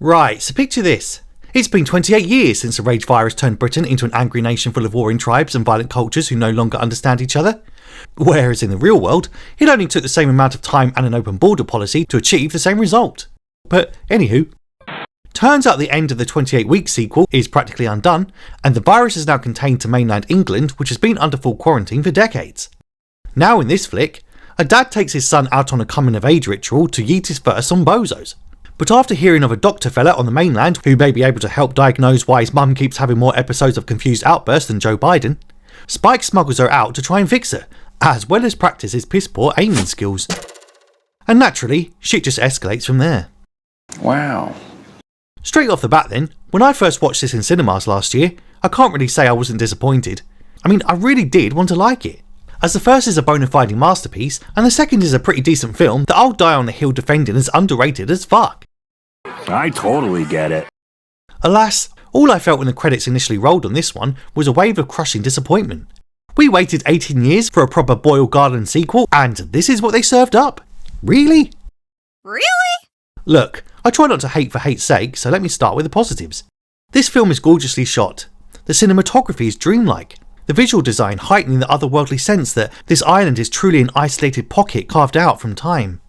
Right, so picture this. It's been 28 years since the rage virus turned Britain into an angry nation full of warring tribes and violent cultures who no longer understand each other. Whereas in the real world, it only took the same amount of time and an open border policy to achieve the same result. But anywho, turns out the end of the 28-week sequel is practically undone, and the virus is now contained to mainland England, which has been under full quarantine for decades. Now in this flick, a dad takes his son out on a coming-of-age ritual to yeet his first on bozos. But after hearing of a doctor fella on the mainland who may be able to help diagnose why his mum keeps having more episodes of confused outbursts than Joe Biden, Spike smuggles her out to try and fix her, as well as practice his piss-poor aiming skills. And naturally, shit just escalates from there. Wow. Straight off the bat then, when I first watched this in cinemas last year, I can't really say I wasn't disappointed. I mean, I really did want to like it, as the first is a bona fide masterpiece, and the second is a pretty decent film that I'll die on the hill defending as underrated as fuck. I totally get it. Alas, all I felt when the credits initially rolled on this one was a wave of crushing disappointment. We waited 18 years for a proper Boyle Garden sequel, and this is what they served up. Really? Really? Look, I try not to hate for hate's sake, so let me start with the positives. This film is gorgeously shot. The cinematography is dreamlike. The visual design heightening the otherworldly sense that this island is truly an isolated pocket carved out from time.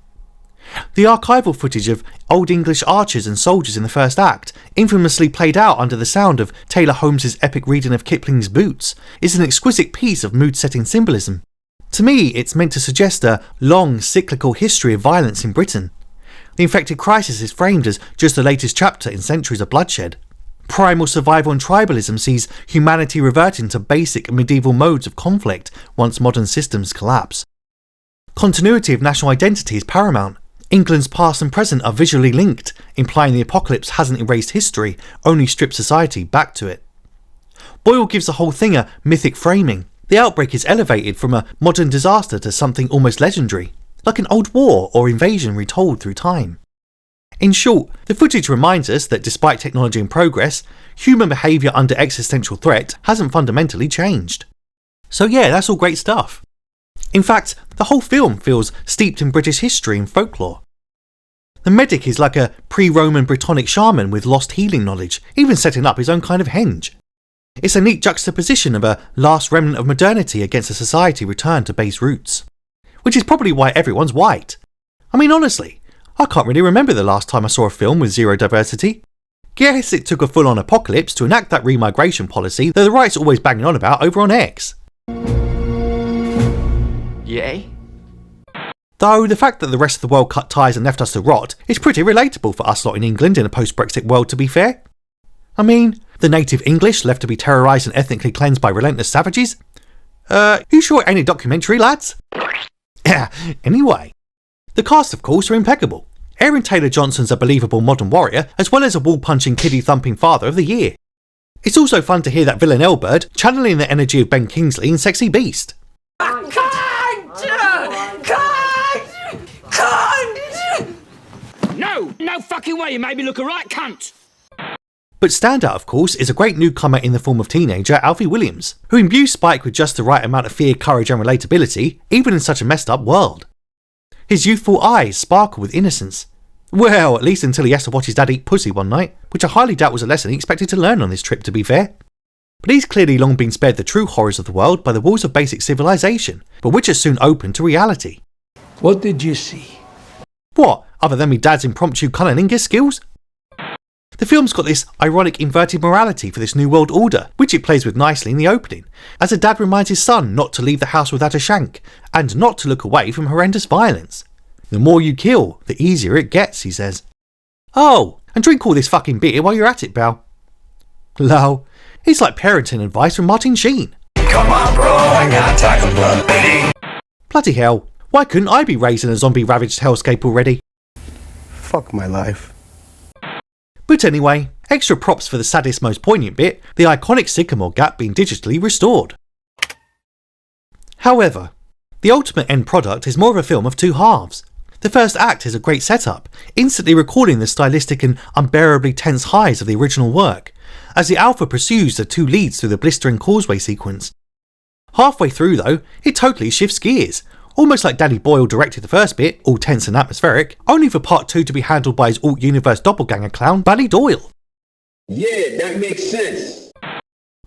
The archival footage of Old English archers and soldiers in the first act, infamously played out under the sound of Taylor Holmes' epic reading of Kipling's Boots, is an exquisite piece of mood-setting symbolism. To me, it's meant to suggest a long, cyclical history of violence in Britain. The infected crisis is framed as just the latest chapter in centuries of bloodshed. Primal survival and tribalism sees humanity reverting to basic medieval modes of conflict once modern systems collapse. Continuity of national identity is paramount. England's past and present are visually linked, implying the apocalypse hasn't erased history, only stripped society back to it. Boyle gives the whole thing a mythic framing. The outbreak is elevated from a modern disaster to something almost legendary, like an old war or invasion retold through time. In short, the footage reminds us that despite technology and progress, human behaviour under existential threat hasn't fundamentally changed. So yeah, that's all great stuff. In fact, the whole film feels steeped in British history and folklore. The medic is like a pre-Roman Brittonic shaman with lost healing knowledge, even setting up his own kind of henge. It's a neat juxtaposition of a last remnant of modernity against a society returned to base roots. Which is probably why everyone's white. I mean honestly, I can't really remember the last time I saw a film with zero diversity. Guess it took a full-on apocalypse to enact that remigration policy that the right's always banging on about over on X. Yay? Though the fact that the rest of the world cut ties and left us to rot is pretty relatable for us lot in England in a post-Brexit world, to be fair. I mean, the native English left to be terrorised and ethnically cleansed by relentless savages? You sure it ain't a documentary, lads? Anyway. The cast, of course, are impeccable. Aaron Taylor-Johnson's a believable modern warrior, as well as a wall-punching, kiddie-thumping father of the year. It's also fun to hear that Villanelle bird channeling the energy of Ben Kingsley in Sexy Beast. No fucking way, you made me look a right cunt! But standout, of course, is a great newcomer in the form of teenager Alfie Williams, who imbues Spike with just the right amount of fear, courage and relatability, even in such a messed up world. His youthful eyes sparkle with innocence. Well, at least until he has to watch his dad eat pussy one night, which I highly doubt was a lesson he expected to learn on this trip, to be fair. But he's clearly long been spared the true horrors of the world by the walls of basic civilization, but which are soon open to reality. What did you see? What, other than me dad's impromptu cunnilingus skills? The film's got this ironic inverted morality for this new world order, which it plays with nicely in the opening, as a dad reminds his son not to leave the house without a shank, and not to look away from horrendous violence. The more you kill, the easier it gets, he says. Oh, and drink all this fucking beer while you're at it, pal. Lol, it's like parenting advice from Martin Sheen. Come on, bro, I got taco blood, baby. Bloody hell, why couldn't I be raised in a zombie-ravaged hellscape already? Fuck my life. But anyway, extra props for the saddest, most poignant bit, the iconic Sycamore Gap being digitally restored. However, the ultimate end product is more of a film of two halves. The first act is a great setup, instantly recalling the stylistic and unbearably tense highs of the original work, as the Alpha pursues the two leads through the blistering causeway sequence. Halfway through though, it totally shifts gears, almost like Danny Boyle directed the first bit, all tense and atmospheric, only for part 2 to be handled by his alt-universe doppelganger clown, Danny Doyle. Yeah, that makes sense.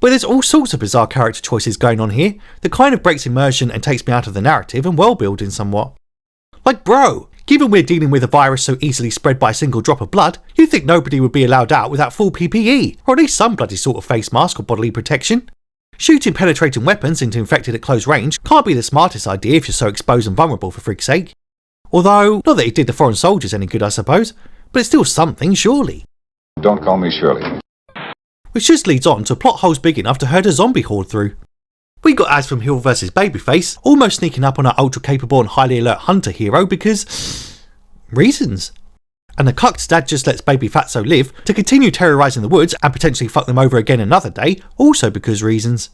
But there's all sorts of bizarre character choices going on here that kind of breaks immersion and takes me out of the narrative and world building somewhat. Like bro, given we're dealing with a virus so easily spread by a single drop of blood, you'd think nobody would be allowed out without full PPE, or at least some bloody sort of face mask or bodily protection. Shooting penetrating weapons into infected at close range can't be the smartest idea if you're so exposed and vulnerable for frig's sake. Although, not that it did the foreign soldiers any good I suppose, but it's still something surely. Don't call me Shirley. Which just leads on to plot holes big enough to herd a zombie horde through. We got ads from Hill vs Babyface, almost sneaking up on our ultra capable and highly alert hunter hero because... reasons. And the cucked dad just lets baby Fatso live to continue terrorising the woods and potentially fuck them over again another day, also because reasons.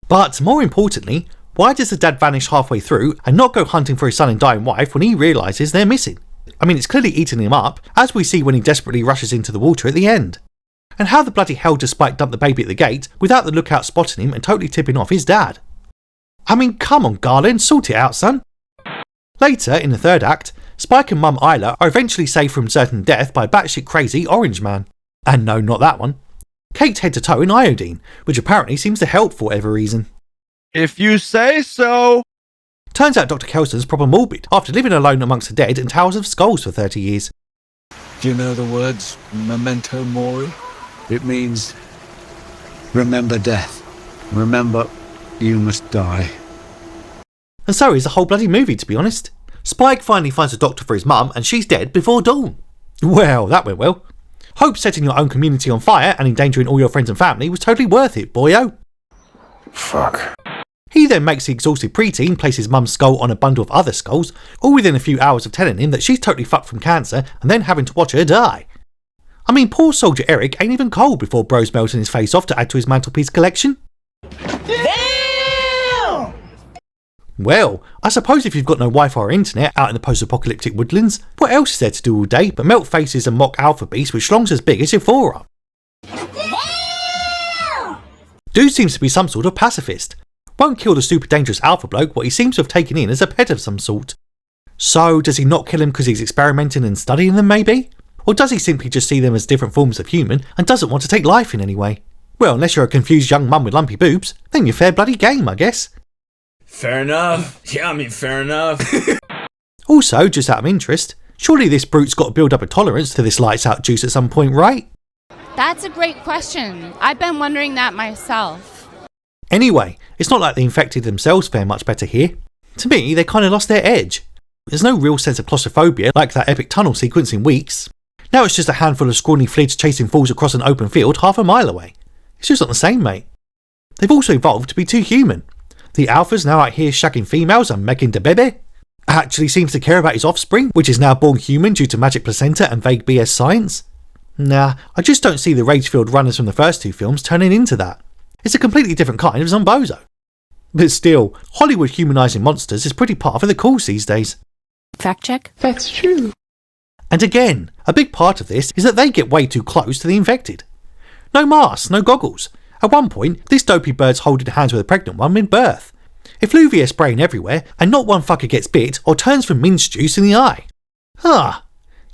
But more importantly, why does the dad vanish halfway through and not go hunting for his son and dying wife when he realises they're missing? I mean, it's clearly eating him up, as we see when he desperately rushes into the water at the end. And how the bloody hell does Spike dump the baby at the gate without the lookout spotting him and totally tipping off his dad? I mean, come on Garland, sort it out son. Later, in the third act, Spike and Mum Isla are eventually saved from certain death by batshit crazy Orange Man. And no, not that one. Caked head to toe in iodine, which apparently seems to help for whatever reason. If you say so. Turns out Dr. Kelson's proper morbid after living alone amongst the dead and towers of skulls for 30 years. Do you know the words memento mori? It means remember death. Remember you must die. And so is the whole bloody movie, to be honest. Spike finally finds a doctor for his mum and she's dead before dawn. Well, that went well. Hope setting your own community on fire and endangering all your friends and family was totally worth it, boyo. Fuck. He then makes the exhausted preteen place his mum's skull on a bundle of other skulls, all within a few hours of telling him that she's totally fucked from cancer and then having to watch her die. I mean, poor soldier Eric ain't even cold before bro's melting his face off to add to his mantelpiece collection. Damn! Well, I suppose if you've got no Wi-Fi or internet out in the post-apocalyptic woodlands, what else is there to do all day but melt faces and mock alpha beasts with schlongs as big as your forearm? Dude seems to be some sort of pacifist. Won't kill the super dangerous alpha bloke what he seems to have taken in as a pet of some sort. So does he not kill him because he's experimenting and studying them maybe? Or does he simply just see them as different forms of human and doesn't want to take life in any way? Well, unless you're a confused young mum with lumpy boobs, then you're fair bloody game, I guess. Fair enough. Yeah, I mean, fair enough. Also, just out of interest, surely this brute's got to build up a tolerance to this lights out juice at some point, right? That's a great question. I've been wondering that myself. Anyway, it's not like the infected themselves fare much better here. To me, they kind of lost their edge. There's no real sense of claustrophobia like that epic tunnel sequence in Weeks. Now it's just a handful of scrawny flids chasing fools across an open field half a mile away. It's just not the same, mate. They've also evolved to be too human. The alpha's now out here shagging females and making the baby. Actually seems to care about his offspring, which is now born human due to magic placenta and vague BS science. Nah, I just don't see the rage-filled runners from the first two films turning into that. It's a completely different kind of zombozo. But still, Hollywood humanising monsters is pretty par for the course these days. Fact check? That's true. And again, a big part of this is that they get way too close to the infected. No masks, no goggles. At one point, this dopey bird's holding hands with a pregnant one mid-birth. Effluvia spraying everywhere, and not one fucker gets bit or turns from mince juice in the eye.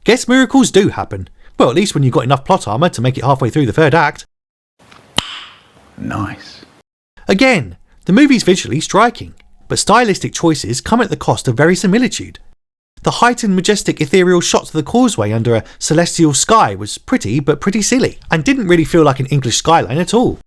Guess miracles do happen. Well, at least when you've got enough plot armour to make it halfway through the third act. Nice. Again, the movie's visually striking, but stylistic choices come at the cost of verisimilitude. The heightened, majestic, ethereal shots of the causeway under a celestial sky was pretty, but pretty silly, and didn't really feel like an English skyline at all.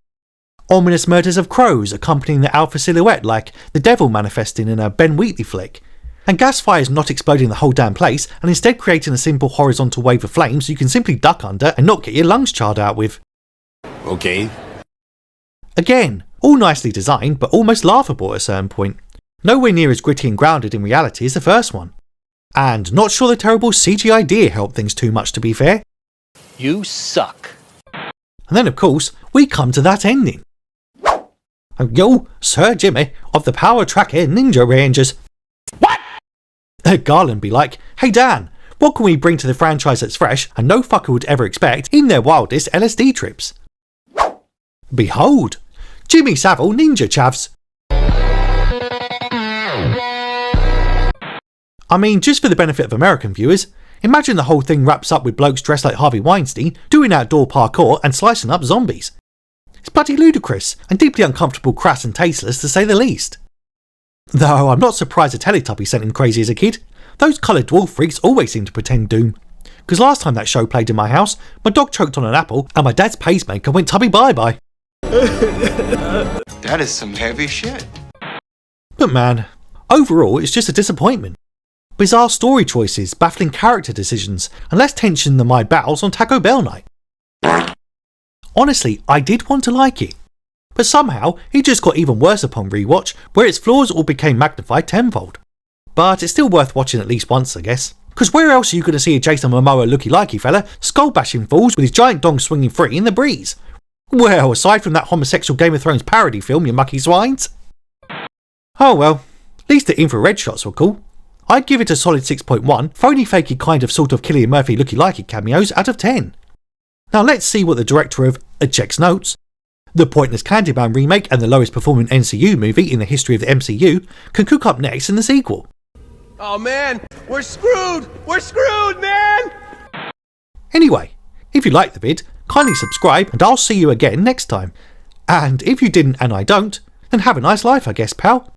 Ominous murders of crows accompanying the alpha silhouette like the devil manifesting in a Ben Wheatley flick, and gas fires not exploding the whole damn place and instead creating a simple horizontal wave of flames you can simply duck under and not get your lungs charred out with. Okay. Again, all nicely designed but almost laughable at a certain point. Nowhere near as gritty and grounded in reality as the first one. And not sure the terrible CGI deer helped things too much to be fair. You suck. And then of course, we come to that ending. Yo, Sir Jimmy of the Power Tracker Ninja Rangers. What? Garland be like, hey Dan, what can we bring to the franchise that's fresh and no fucker would ever expect in their wildest LSD trips? Behold, Jimmy Savile Ninja Chavs. I mean, just for the benefit of American viewers, imagine the whole thing wraps up with blokes dressed like Harvey Weinstein doing outdoor parkour and slicing up zombies. It's bloody ludicrous and deeply uncomfortable, crass and tasteless to say the least. Though I'm not surprised a Teletubby sent him crazy as a kid. Those coloured dwarf freaks always seem to pretend doom. Because last time that show played in my house, my dog choked on an apple and my dad's pacemaker went tubby bye-bye. That is some heavy shit. But man, overall it's just a disappointment. Bizarre story choices, baffling character decisions, and less tension than my battles on Taco Bell night. Honestly, I did want to like it. But somehow, it just got even worse upon rewatch, where its flaws all became magnified tenfold. But it's still worth watching at least once, I guess. Because where else are you going to see a Jason Momoa looky-likey fella skull-bashing fools with his giant dong swinging free in the breeze? Well, aside from that homosexual Game of Thrones parody film, you mucky swines. Oh well, at least the infrared shots were cool. I'd give it a solid 6.1, phony fakey kind of sort of Cillian Murphy looky-likey cameos out of 10. Now let's see what the director of Eject's Notes, the pointless Candyman remake and the lowest performing MCU movie in the history of the MCU, can cook up next in the sequel. Oh man, we're screwed! We're screwed, man! Anyway, if you liked the vid, kindly subscribe and I'll see you again next time. And if you didn't and I don't, then have a nice life I guess, pal.